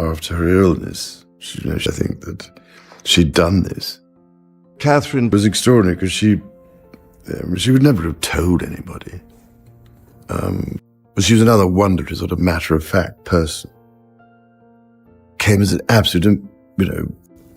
after her illness. I think that she'd done this. Catherine was extraordinary because she would never have told anybody. But she was another wonderful sort of matter-of-fact person. Came as an absolute,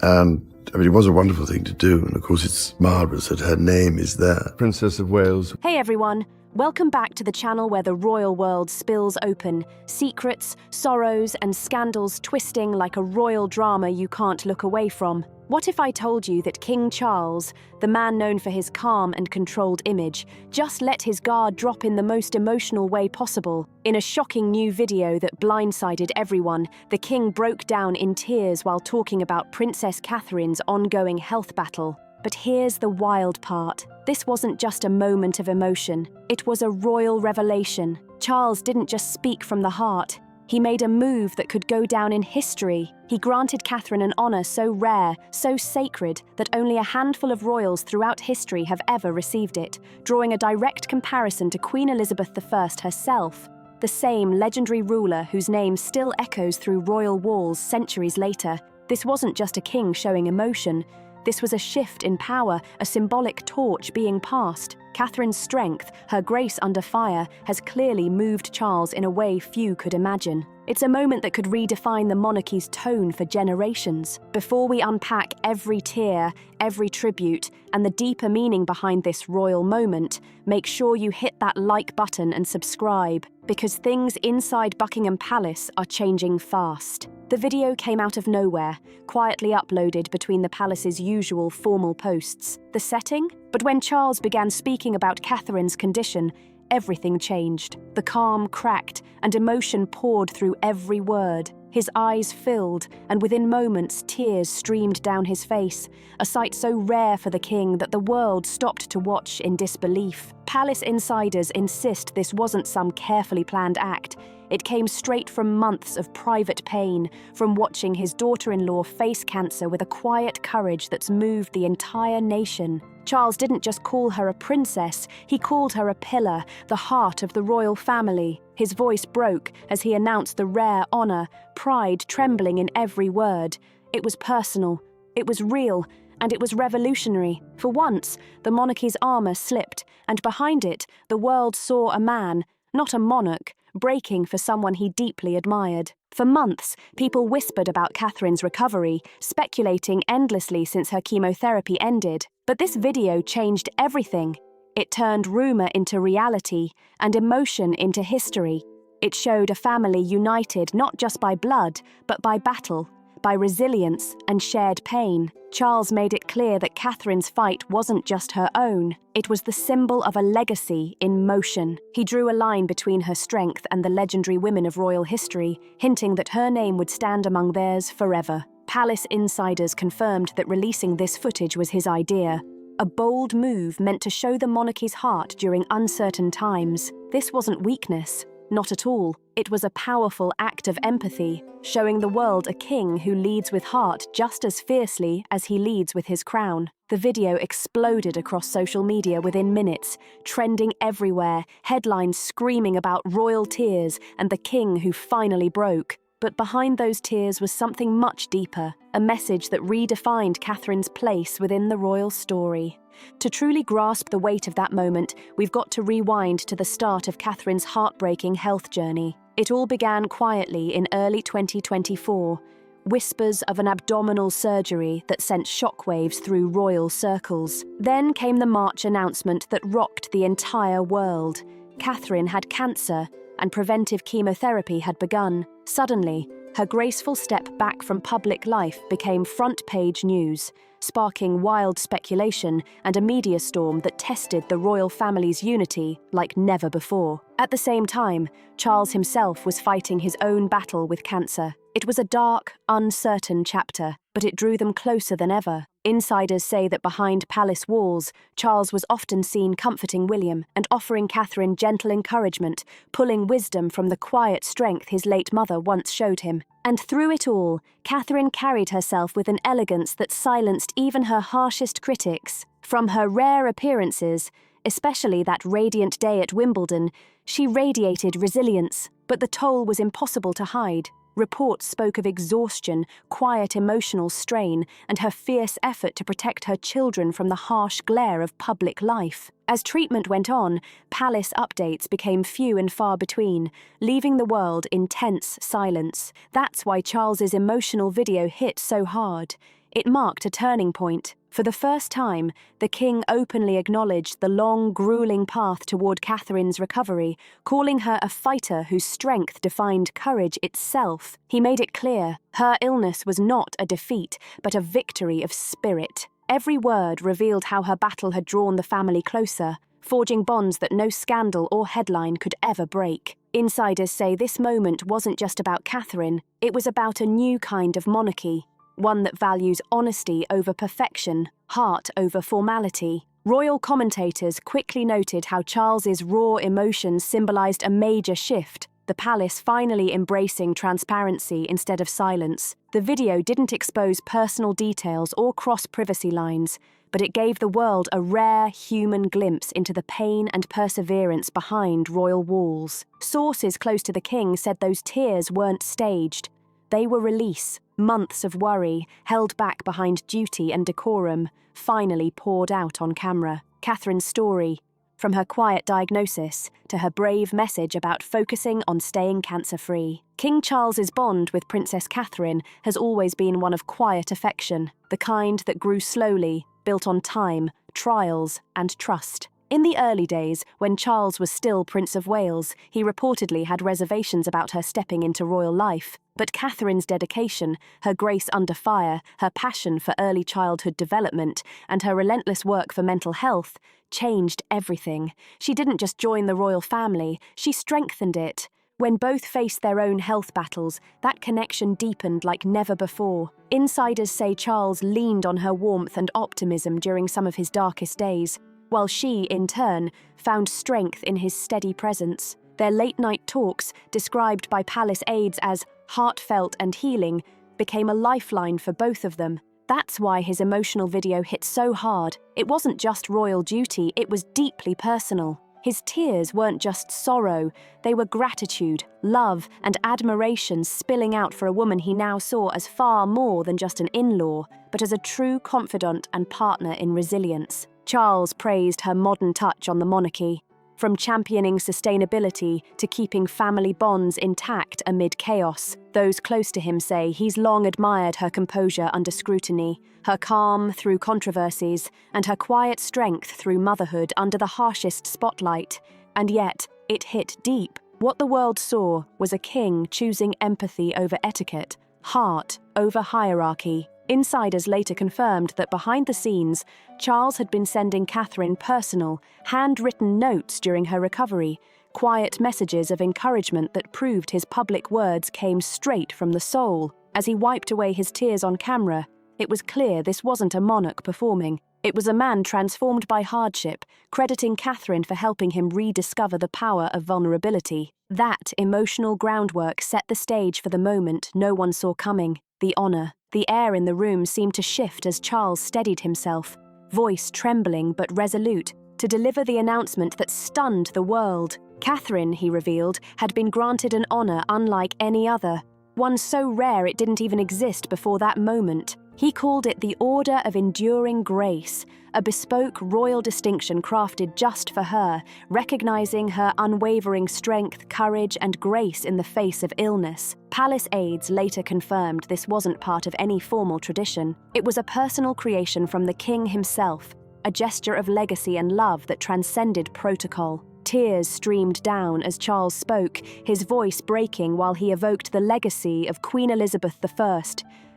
and it was a wonderful thing to do. And of course, it's marvellous that her name is there. Princess of Wales. Hey everyone, welcome back to the channel where the royal world spills open. Secrets, sorrows, and scandals twisting like a royal drama you can't look away from. What if I told you that King Charles, the man known for his calm and controlled image, just let his guard drop in the most emotional way possible? In a shocking new video that blindsided everyone, the king broke down in tears while talking about Princess Catherine's ongoing health battle. But here's the wild part. This wasn't just a moment of emotion. It was a royal revelation. Charles didn't just speak from the heart. He made a move that could go down in history. He granted Catherine an honor so rare, so sacred, that only a handful of royals throughout history have ever received it, drawing a direct comparison to Queen Elizabeth I herself, the same legendary ruler whose name still echoes through royal walls centuries later. This wasn't just a king showing emotion. This was a shift in power, a symbolic torch being passed. Catherine's strength, her grace under fire, has clearly moved Charles in a way few could imagine. It's a moment that could redefine the monarchy's tone for generations. Before we unpack every tear, every tribute, and the deeper meaning behind this royal moment, make sure you hit that like button and subscribe, because things inside Buckingham Palace are changing fast. The video came out of nowhere, quietly uploaded between the palace's usual formal posts. The setting? But when Charles began speaking about Catherine's condition, everything changed. The calm cracked, and emotion poured through every word. His eyes filled, and within moments tears streamed down his face, a sight so rare for the king that the world stopped to watch in disbelief. Palace insiders insist this wasn't some carefully planned act. It came straight from months of private pain, from watching his daughter-in-law face cancer with a quiet courage that's moved the entire nation. Charles didn't just call her a princess, he called her a pillar, the heart of the royal family. His voice broke as he announced the rare honor, pride trembling in every word. It was personal, it was real, and it was revolutionary. For once, the monarchy's armor slipped, and behind it, the world saw a man, not a monarch, breaking for someone he deeply admired. For months, people whispered about Catherine's recovery, speculating endlessly since her chemotherapy ended. But this video changed everything. It turned rumor into reality, and emotion into history. It showed a family united not just by blood, but by battle, by resilience and shared pain. Charles made it clear that Catherine's fight wasn't just her own. It was the symbol of a legacy in motion. He drew a line between her strength and the legendary women of royal history, hinting that her name would stand among theirs forever. Palace insiders confirmed that releasing this footage was his idea. A bold move meant to show the monarchy's heart during uncertain times. This wasn't weakness. Not at all. It was a powerful act of empathy, showing the world a king who leads with heart just as fiercely as he leads with his crown. The video exploded across social media within minutes, trending everywhere, headlines screaming about royal tears and the king who finally broke. But behind those tears was something much deeper, a message that redefined Catherine's place within the royal story. To truly grasp the weight of that moment, we've got to rewind to the start of Catherine's heartbreaking health journey. It all began quietly in early 2024, whispers of an abdominal surgery that sent shockwaves through royal circles. Then came the March announcement that rocked the entire world. Catherine had cancer, and preventive chemotherapy had begun. Suddenly, her graceful step back from public life became front-page news, sparking wild speculation and a media storm that tested the royal family's unity like never before. At the same time, Charles himself was fighting his own battle with cancer. It was a dark, uncertain chapter, but it drew them closer than ever. Insiders say that behind palace walls, Charles was often seen comforting William and offering Catherine gentle encouragement, pulling wisdom from the quiet strength his late mother once showed him. And through it all, Catherine carried herself with an elegance that silenced even her harshest critics. From her rare appearances, especially that radiant day at Wimbledon, she radiated resilience, but the toll was impossible to hide. Reports spoke of exhaustion, quiet emotional strain, and her fierce effort to protect her children from the harsh glare of public life. As treatment went on, palace updates became few and far between, leaving the world in tense silence. That's why Charles's emotional video hit so hard. It marked a turning point. For the first time, the king openly acknowledged the long, grueling path toward Catherine's recovery, calling her a fighter whose strength defined courage itself. He made it clear her illness was not a defeat, but a victory of spirit. Every word revealed how her battle had drawn the family closer, forging bonds that no scandal or headline could ever break. Insiders say this moment wasn't just about Catherine, it was about a new kind of monarchy. One that values honesty over perfection, heart over formality. Royal commentators quickly noted how Charles's raw emotions symbolized a major shift, the palace finally embracing transparency instead of silence. The video didn't expose personal details or cross privacy lines, but it gave the world a rare human glimpse into the pain and perseverance behind royal walls. Sources close to the king said those tears weren't staged. They were release. Months of worry, held back behind duty and decorum, finally poured out on camera. Catherine's story, from her quiet diagnosis to her brave message about focusing on staying cancer-free. King Charles's bond with Princess Catherine has always been one of quiet affection, the kind that grew slowly, built on time, trials, and trust. In the early days, when Charles was still Prince of Wales, he reportedly had reservations about her stepping into royal life. But Catherine's dedication, her grace under fire, her passion for early childhood development, and her relentless work for mental health changed everything. She didn't just join the royal family, she strengthened it. When both faced their own health battles, that connection deepened like never before. Insiders say Charles leaned on her warmth and optimism during some of his darkest days, while she, in turn, found strength in his steady presence. Their late-night talks, described by palace aides as heartfelt and healing, became a lifeline for both of them. That's why his emotional video hit so hard. It wasn't just royal duty, it was deeply personal. His tears weren't just sorrow, they were gratitude, love, and admiration spilling out for a woman he now saw as far more than just an in-law, but as a true confidant and partner in resilience. Charles praised her modern touch on the monarchy. From championing sustainability to keeping family bonds intact amid chaos, those close to him say he's long admired her composure under scrutiny, her calm through controversies, and her quiet strength through motherhood under the harshest spotlight. And yet, it hit deep. What the world saw was a king choosing empathy over etiquette, heart over hierarchy. Insiders later confirmed that behind the scenes, Charles had been sending Catherine personal, handwritten notes during her recovery, quiet messages of encouragement that proved his public words came straight from the soul. As he wiped away his tears on camera, it was clear this wasn't a monarch performing. It was a man transformed by hardship, crediting Catherine for helping him rediscover the power of vulnerability. That emotional groundwork set the stage for the moment no one saw coming, the honor. The air in the room seemed to shift as Charles steadied himself, voice trembling but resolute, to deliver the announcement that stunned the world. Catherine, he revealed, had been granted an honor unlike any other, one so rare it didn't even exist before that moment. He called it the Order of Enduring Grace, a bespoke royal distinction crafted just for her, recognizing her unwavering strength, courage, and grace in the face of illness. Palace aides later confirmed this wasn't part of any formal tradition. It was a personal creation from the king himself, a gesture of legacy and love that transcended protocol. Tears streamed down as Charles spoke, his voice breaking while he evoked the legacy of Queen Elizabeth I,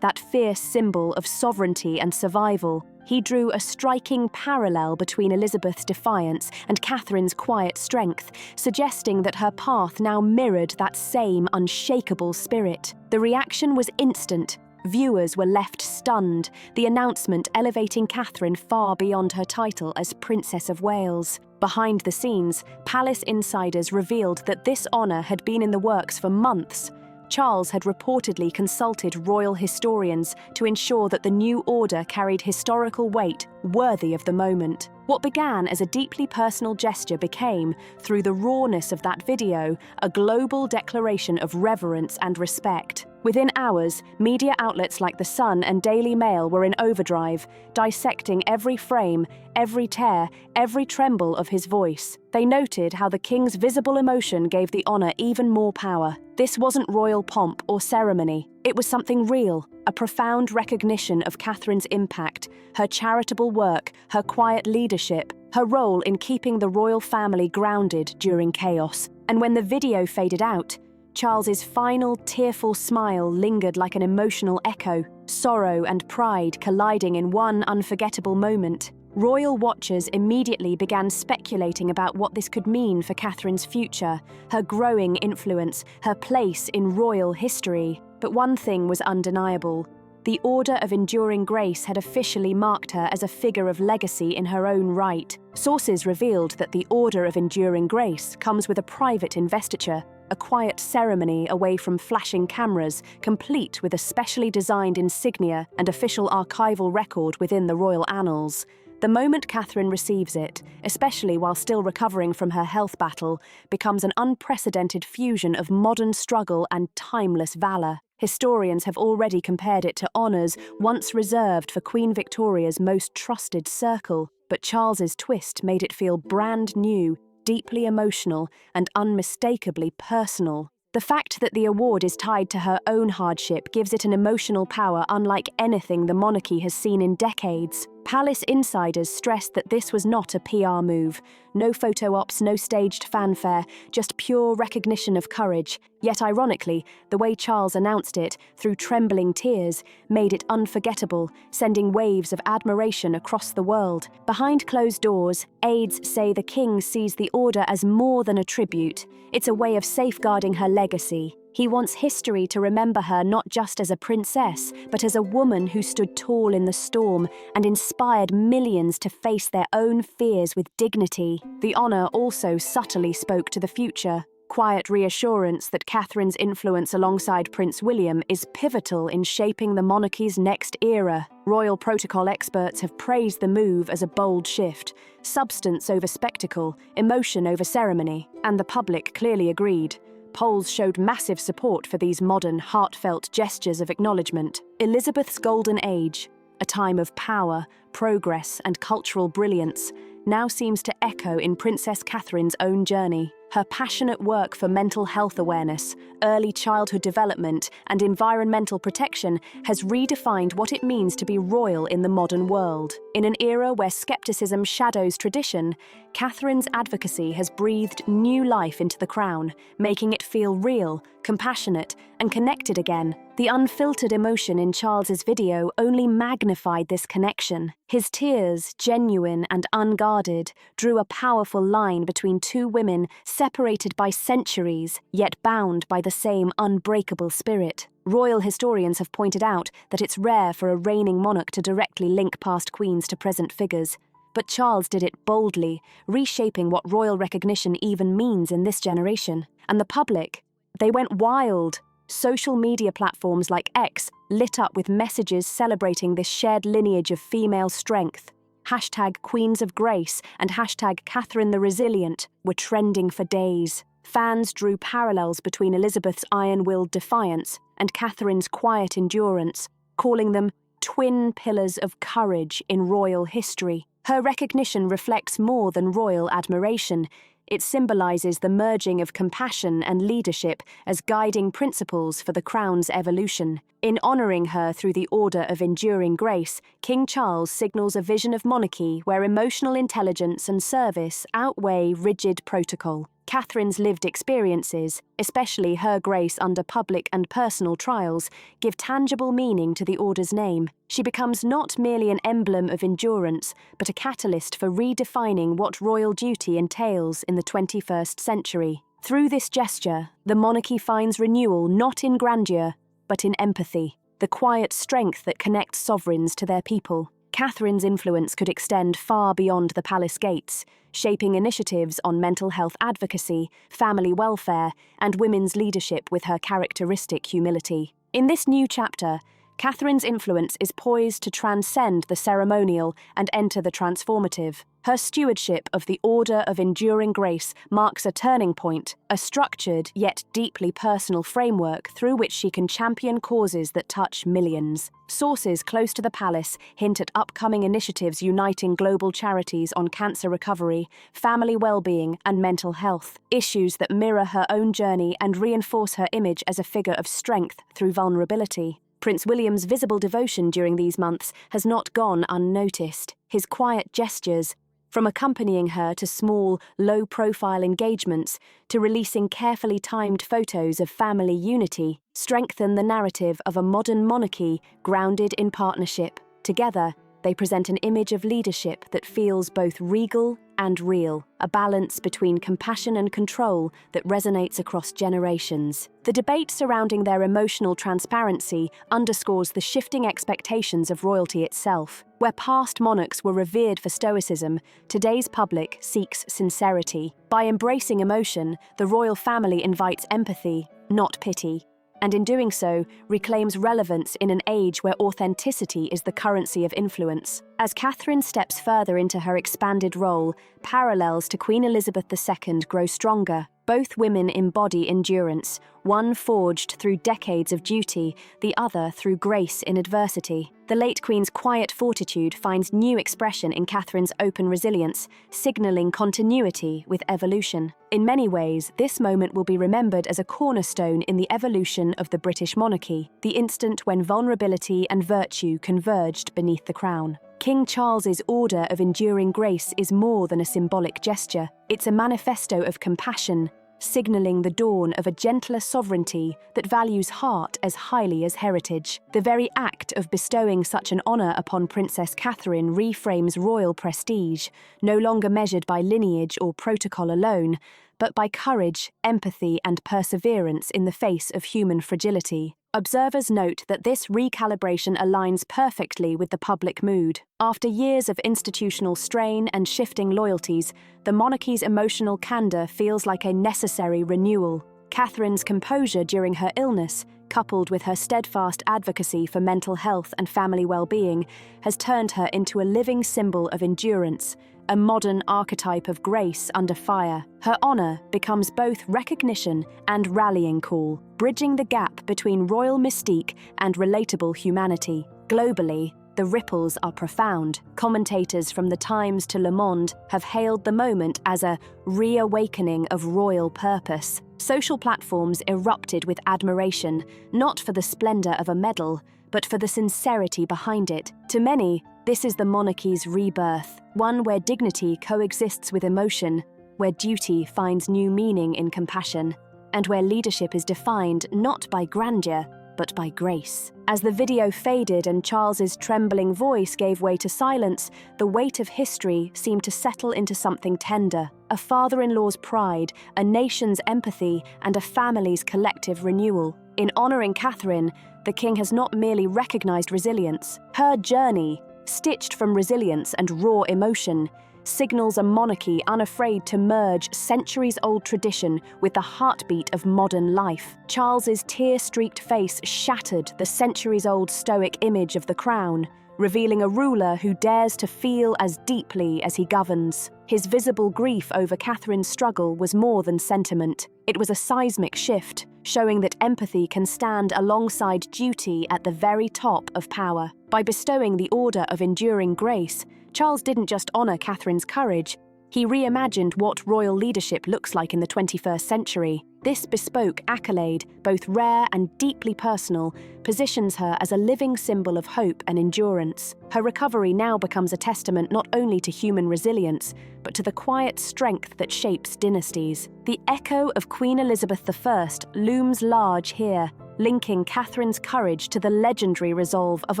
that fierce symbol of sovereignty and survival. He drew a striking parallel between Elizabeth's defiance and Catherine's quiet strength, suggesting that her path now mirrored that same unshakable spirit. The reaction was instant. Viewers were left stunned, the announcement elevating Catherine far beyond her title as Princess of Wales. Behind the scenes, palace insiders revealed that this honor had been in the works for months. Charles had reportedly consulted royal historians to ensure that the new order carried historical weight worthy of the moment. What began as a deeply personal gesture became, through the rawness of that video, a global declaration of reverence and respect. Within hours, media outlets like The Sun and Daily Mail were in overdrive, dissecting every frame, every tear, every tremble of his voice. They noted how the king's visible emotion gave the honor even more power. This wasn't royal pomp or ceremony. It was something real, a profound recognition of Catherine's impact, her charitable work, her quiet leadership, her role in keeping the royal family grounded during chaos. And when the video faded out, Charles's final tearful smile lingered like an emotional echo, sorrow and pride colliding in one unforgettable moment. Royal watchers immediately began speculating about what this could mean for Catherine's future, her growing influence, her place in royal history. But one thing was undeniable. The Order of Enduring Grace had officially marked her as a figure of legacy in her own right. Sources revealed that the Order of Enduring Grace comes with a private investiture, a quiet ceremony away from flashing cameras, complete with a specially designed insignia and official archival record within the royal annals. The moment Catherine receives it, especially while still recovering from her health battle, becomes an unprecedented fusion of modern struggle and timeless valor. Historians have already compared it to honours once reserved for Queen Victoria's most trusted circle, but Charles's twist made it feel brand new, deeply emotional, and unmistakably personal. The fact that the award is tied to her own hardship gives it an emotional power unlike anything the monarchy has seen in decades. Palace insiders stressed that this was not a PR move. No photo ops, no staged fanfare, just pure recognition of courage. Yet ironically, the way Charles announced it, through trembling tears, made it unforgettable, sending waves of admiration across the world. Behind closed doors, aides say the king sees the order as more than a tribute. It's a way of safeguarding her legacy. He wants history to remember her not just as a princess, but as a woman who stood tall in the storm and inspired millions to face their own fears with dignity. The honour also subtly spoke to the future. Quiet reassurance that Catherine's influence alongside Prince William is pivotal in shaping the monarchy's next era. Royal protocol experts have praised the move as a bold shift, substance over spectacle, emotion over ceremony, and the public clearly agreed. Polls showed massive support for these modern, heartfelt gestures of acknowledgement. Elizabeth's golden age, a time of power, progress, and cultural brilliance, now seems to echo in Princess Catherine's own journey. Her passionate work for mental health awareness, early childhood development, and environmental protection has redefined what it means to be royal in the modern world. In an era where skepticism shadows tradition, Catherine's advocacy has breathed new life into the crown, making it feel real, compassionate, and connected again. The unfiltered emotion in Charles's video only magnified this connection. His tears, genuine and unguarded, drew a powerful line between two women separated by centuries, yet bound by the same unbreakable spirit. Royal historians have pointed out that it's rare for a reigning monarch to directly link past queens to present figures. But Charles did it boldly, reshaping what royal recognition even means in this generation. And the public, they went wild. Social media platforms like X lit up with messages celebrating this shared lineage of female strength. Hashtag Queens of Grace and hashtag Catherine the Resilient were trending for days. Fans drew parallels between Elizabeth's iron-willed defiance and Catherine's quiet endurance, calling them twin pillars of courage in royal history. Her recognition reflects more than royal admiration. It symbolizes the merging of compassion and leadership as guiding principles for the crown's evolution. In honoring her through the Order of Enduring Grace, King Charles signals a vision of monarchy where emotional intelligence and service outweigh rigid protocol. Catherine's lived experiences, especially her grace under public and personal trials, give tangible meaning to the order's name. She becomes not merely an emblem of endurance, but a catalyst for redefining what royal duty entails in the 21st century. Through this gesture, the monarchy finds renewal not in grandeur, but in empathy, the quiet strength that connects sovereigns to their people. Catherine's influence could extend far beyond the palace gates, shaping initiatives on mental health advocacy, family welfare, and women's leadership with her characteristic humility. In this new chapter, Catherine's influence is poised to transcend the ceremonial and enter the transformative. Her stewardship of the Order of Enduring Grace marks a turning point, a structured yet deeply personal framework through which she can champion causes that touch millions. Sources close to the palace hint at upcoming initiatives uniting global charities on cancer recovery, family well-being, and mental health, issues that mirror her own journey and reinforce her image as a figure of strength through vulnerability. Prince William's visible devotion during these months has not gone unnoticed. His quiet gestures, from accompanying her to small, low-profile engagements to releasing carefully timed photos of family unity, strengthen the narrative of a modern monarchy grounded in partnership. Together, they present an image of leadership that feels both regal and real, a balance between compassion and control that resonates across generations. The debate surrounding their emotional transparency underscores the shifting expectations of royalty itself. Where past monarchs were revered for stoicism, today's public seeks sincerity. By embracing emotion, the royal family invites empathy, not pity, and in doing so, reclaims relevance in an age where authenticity is the currency of influence. As Catherine steps further into her expanded role, parallels to Queen Elizabeth II grow stronger. Both women embody endurance, one forged through decades of duty, the other through grace in adversity. The late Queen's quiet fortitude finds new expression in Catherine's open resilience, signalling continuity with evolution. In many ways, this moment will be remembered as a cornerstone in the evolution of the British monarchy, the instant when vulnerability and virtue converged beneath the crown. King Charles's Order of Enduring Grace is more than a symbolic gesture. It's a manifesto of compassion, signalling the dawn of a gentler sovereignty that values heart as highly as heritage. The very act of bestowing such an honour upon Princess Catherine reframes royal prestige, no longer measured by lineage or protocol alone, but by courage, empathy, and perseverance in the face of human fragility. Observers note that this recalibration aligns perfectly with the public mood. After years of institutional strain and shifting loyalties, the monarchy's emotional candour feels like a necessary renewal. Catherine's composure during her illness, coupled with her steadfast advocacy for mental health and family well-being, has turned her into a living symbol of endurance, a modern archetype of grace under fire. Her honour becomes both recognition and rallying call, bridging the gap between royal mystique and relatable humanity. Globally, the ripples are profound. Commentators from The Times to Le Monde have hailed the moment as a reawakening of royal purpose. Social platforms erupted with admiration, not for the splendour of a medal, but for the sincerity behind it. To many, this is the monarchy's rebirth, one where dignity coexists with emotion, where duty finds new meaning in compassion, and where leadership is defined not by grandeur, but by grace. As the video faded and Charles's trembling voice gave way to silence, the weight of history seemed to settle into something tender. A father-in-law's pride, a nation's empathy, and a family's collective renewal. In honouring Catherine, the king has not merely recognised resilience. Her journey, stitched from resilience and raw emotion, signals a monarchy unafraid to merge centuries-old tradition with the heartbeat of modern life. Charles's tear-streaked face shattered the centuries-old stoic image of the crown, revealing a ruler who dares to feel as deeply as he governs. His visible grief over Catherine's struggle was more than sentiment. It was a seismic shift, showing that empathy can stand alongside duty at the very top of power. By bestowing the Order of Enduring Grace, Charles didn't just honour Catherine's courage, he reimagined what royal leadership looks like in the 21st century. This bespoke accolade, both rare and deeply personal, positions her as a living symbol of hope and endurance. Her recovery now becomes a testament not only to human resilience, but to the quiet strength that shapes dynasties. The echo of Queen Elizabeth I looms large here, linking Catherine's courage to the legendary resolve of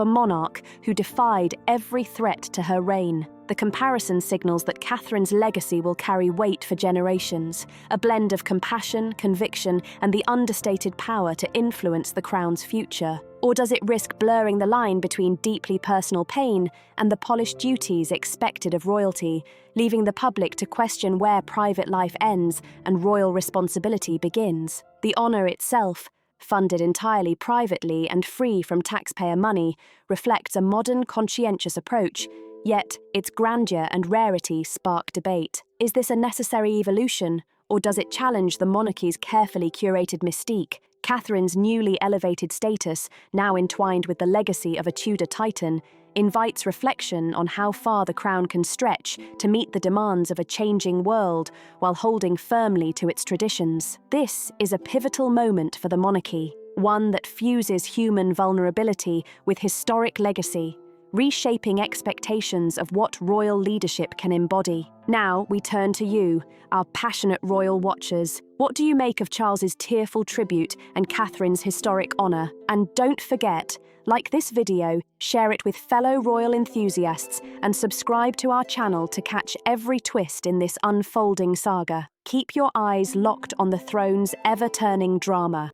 a monarch who defied every threat to her reign. The comparison signals that Catherine's legacy will carry weight for generations, a blend of compassion, conviction, and the understated power to influence the crown's future. Or does it risk blurring the line between deeply personal pain and the polished duties expected of royalty, leaving the public to question where private life ends and royal responsibility begins? The honour itself, funded entirely privately and free from taxpayer money, reflects a modern, conscientious approach, yet its grandeur and rarity spark debate. Is this a necessary evolution, or does it challenge the monarchy's carefully curated mystique? Catherine's newly elevated status, now entwined with the legacy of a Tudor titan, invites reflection on how far the crown can stretch to meet the demands of a changing world while holding firmly to its traditions. This is a pivotal moment for the monarchy, one that fuses human vulnerability with historic legacy, reshaping expectations of what royal leadership can embody. Now we turn to you, our passionate royal watchers. What do you make of Charles's tearful tribute and Catherine's historic honour? And don't forget, like this video, share it with fellow royal enthusiasts, and subscribe to our channel to catch every twist in this unfolding saga. Keep your eyes locked on the throne's ever-turning drama.